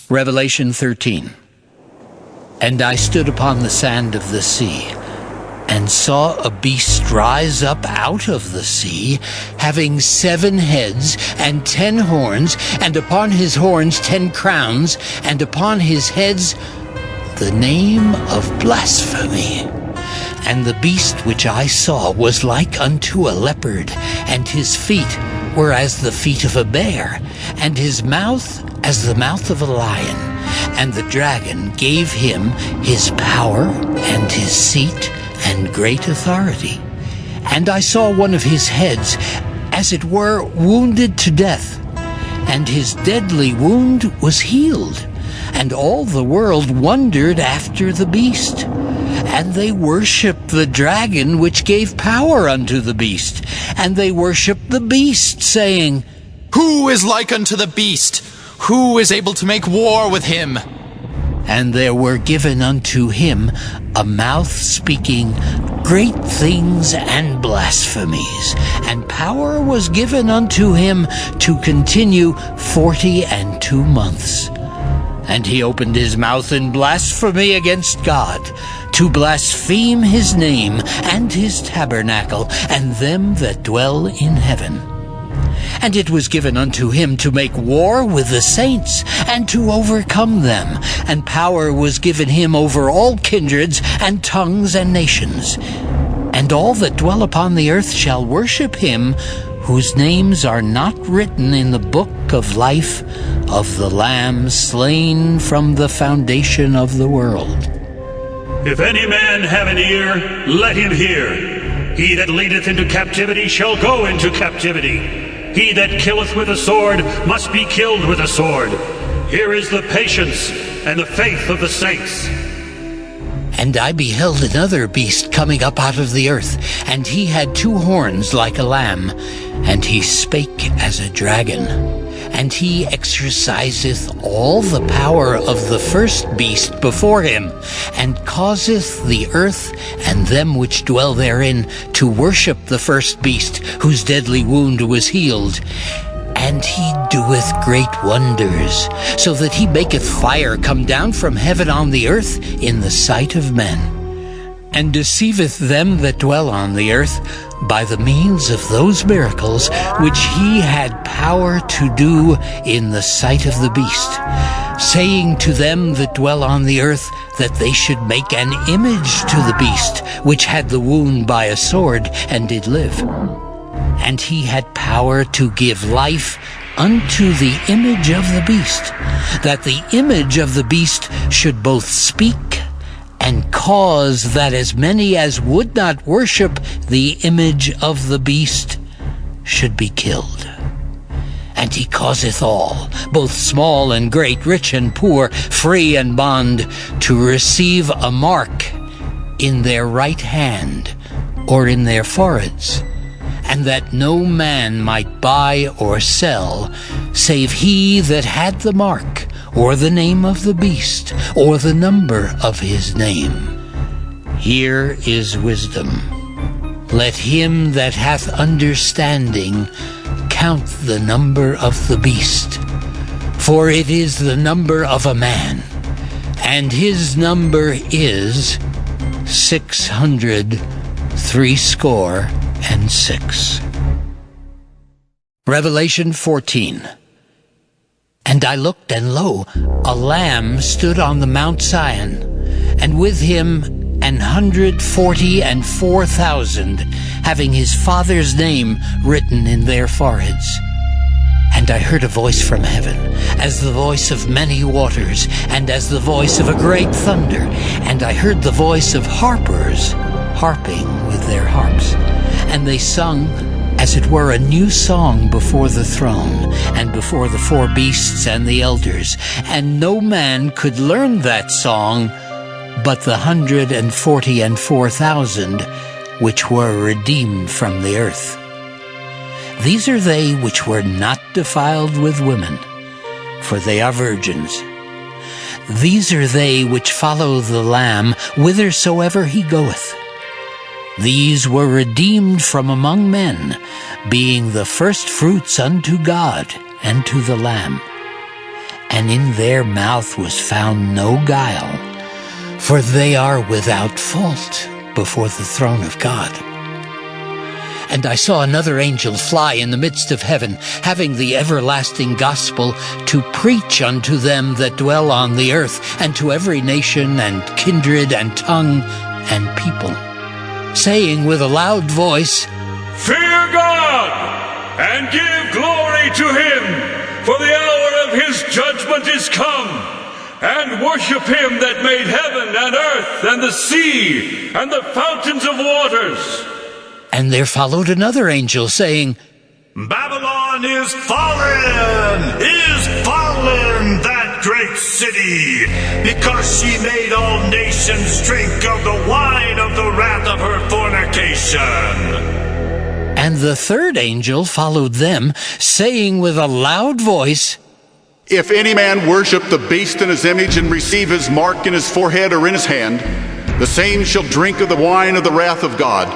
Revelation 13. And I stood upon the sand of the sea, and saw a beast rise up out of the sea, having 7 heads and 10 horns, and upon his horns 10 crowns, and upon his heads the name of blasphemy. And the beast which I saw was like unto a leopard, and his feet were as the feet of a bear, and his mouth as the mouth of a lion. And the dragon gave him his power and his seat and great authority. And I saw one of his heads, as it were, wounded to death, and his deadly wound was healed. And all the world wondered after the beast. And they worshipped the dragon which gave power unto the beast. And they worshipped the beast, saying, Who is like unto the beast? Who is able to make war with him? And there were given unto him a mouth speaking great things and blasphemies. And power was given unto him to continue 42 months. And he opened his mouth in blasphemy against God, to blaspheme his name and his tabernacle, and them that dwell in heaven. And it was given unto him to make war with the saints, and to overcome them. And power was given him over all kindreds, and tongues, and nations. And all that dwell upon the earth shall worship him, whose names are not written in the book of life of the Lamb slain from the foundation of the world. If any man have an ear, let him hear. He that leadeth into captivity shall go into captivity. He that killeth with a sword must be killed with a sword. Here is the patience and the faith of the saints. And I beheld another beast coming up out of the earth, and he had 2 horns like a lamb, and he spake as a dragon. And he exerciseth all the power of the first beast before him, and causeth the earth and them which dwell therein to worship the first beast, whose deadly wound was healed. And he doeth great wonders, so that he maketh fire come down from heaven on the earth in the sight of men, and deceiveth them that dwell on the earth by the means of those miracles which he had power to do in the sight of the beast, saying to them that dwell on the earth that they should make an image to the beast, which had the wound by a sword, and did live. And he had power to give life unto the image of the beast, that the image of the beast should both speak and cause that as many as would not worship the image of the beast should be killed. And he causeth all, both small and great, rich and poor, free and bond, to receive a mark in their right hand or in their foreheads, and that no man might buy or sell, save he that had the mark, or the name of the beast, or the number of his name. Here is wisdom. Let him that hath understanding count the number of the beast, for it is the number of a man, and his number is 666. Revelation 14. And I looked, and lo, a Lamb stood on the Mount Zion, and with him 144,000, having his Father's name written in their foreheads. And I heard a voice from heaven, as the voice of many waters, and as the voice of a great thunder. And I heard the voice of harpers, harping with their harps. And they sung, as it were, a new song before the throne, and before the 4 beasts and the elders. And no man could learn that song but the 144,000 which were redeemed from the earth. These are they which were not defiled with women, for they are virgins. These are they which follow the Lamb whithersoever he goeth. These were redeemed from among men, being the firstfruits unto God and to the Lamb. and in their mouth was found no guile, for they are without fault before the throne of God. And I saw another angel fly in the midst of heaven, having the everlasting gospel to preach unto them that dwell on the earth, and to every nation and kindred and tongue and people, saying with a loud voice, Fear God, and give glory to him, for the hour of his judgment is come, and worship him that made heaven and earth and the sea and the fountains of waters. And there followed another angel, saying, Babylon is fallen, that great city, because she made all nations drink of the wine of the wrath of her fornication. And the third angel followed them, saying with a loud voice, If any man worship the beast in his image and receive his mark in his forehead or in his hand, the same shall drink of the wine of the wrath of God,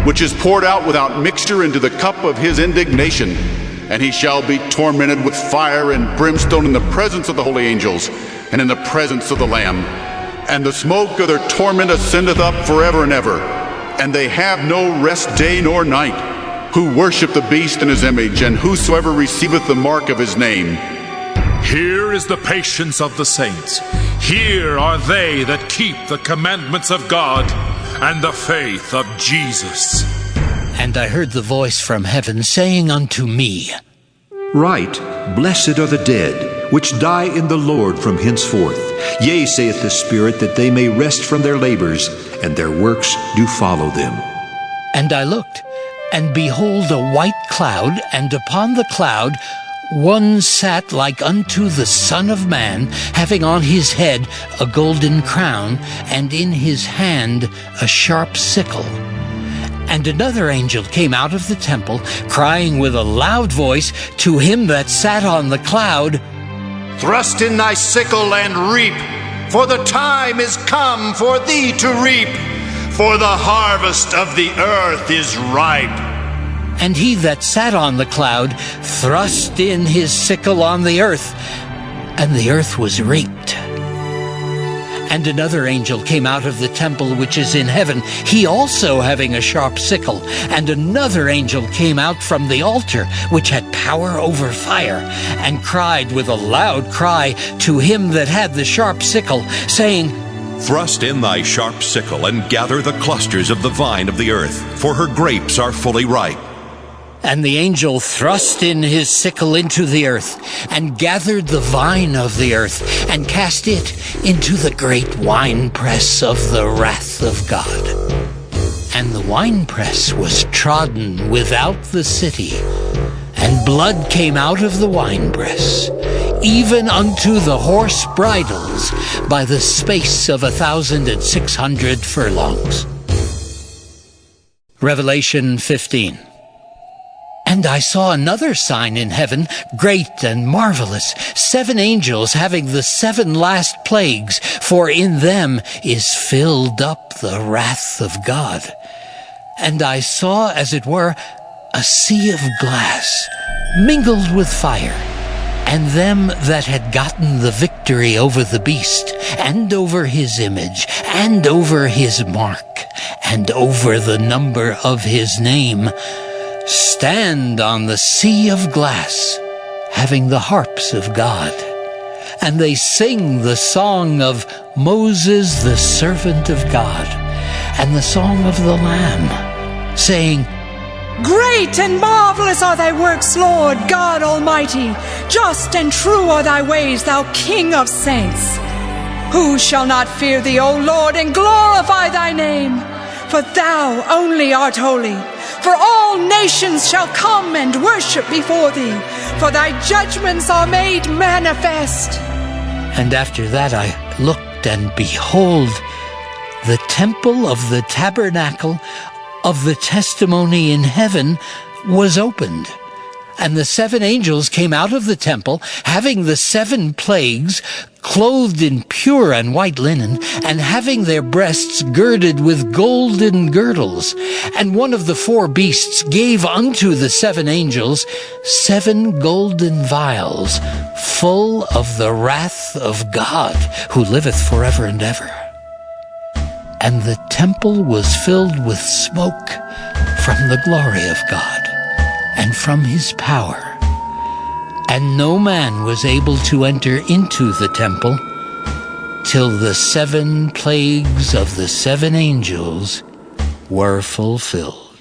which is poured out without mixture into the cup of his indignation. And he shall be tormented with fire and brimstone in the presence of the holy angels and in the presence of the Lamb. And the smoke of their torment ascendeth up forever and ever. And they have no rest day nor night, who worship the beast in his image, and whosoever receiveth the mark of his name. Here is the patience of the saints. Here are they that keep the commandments of God and the faith of Jesus. And I heard the voice from heaven saying unto me, Write, Blessed are the dead, which die in the Lord from henceforth. Yea, saith the Spirit, that they may rest from their labors, and their works do follow them. And I looked, and behold a white cloud, and upon the cloud one sat like unto the Son of Man, having on his head a golden crown, and in his hand a sharp sickle. And another angel came out of the temple, crying with a loud voice to him that sat on the cloud, Thrust in thy sickle and reap, for the time is come for thee to reap, for the harvest of the earth is ripe. And he that sat on the cloud thrust in his sickle on the earth, and the earth was reaped. And another angel came out of the temple which is in heaven, he also having a sharp sickle. And another angel came out from the altar, which had power over fire, and cried with a loud cry to him that had the sharp sickle, saying, Thrust in thy sharp sickle, and gather the clusters of the vine of the earth, for her grapes are fully ripe. And the angel thrust in his sickle into the earth, and gathered the vine of the earth, and cast it into the great winepress of the wrath of God. And the winepress was trodden without the city, and blood came out of the winepress, even unto the horse bridles, by the space of 1,600 furlongs. Revelation 15. And I saw another sign in heaven, great and marvelous, 7 angels having the 7 last plagues, for in them is filled up the wrath of God. And I saw, as it were, a sea of glass, mingled with fire, and them that had gotten the victory over the beast, and over his image, and over his mark, and over the number of his name, stand on the sea of glass, having the harps of God. And they sing the song of Moses, the servant of God, and the song of the Lamb, saying, Great and marvelous are thy works, Lord God Almighty. Just and true are thy ways, thou King of saints. Who shall not fear thee, O Lord, and glorify thy name? For thou only art holy. For all nations shall come and worship before thee, for thy judgments are made manifest. And after that I looked, and behold, the temple of the tabernacle of the testimony in heaven was opened. And the 7 angels came out of the temple, having the 7 plagues, clothed in pure and white linen, and having their breasts girded with golden girdles. And one of the 4 beasts gave unto the 7 angels 7 golden vials, full of the wrath of God, who liveth forever and ever. And the temple was filled with smoke from the glory of God and from his power. And no man was able to enter into the temple till the 7 plagues of the 7 angels were fulfilled.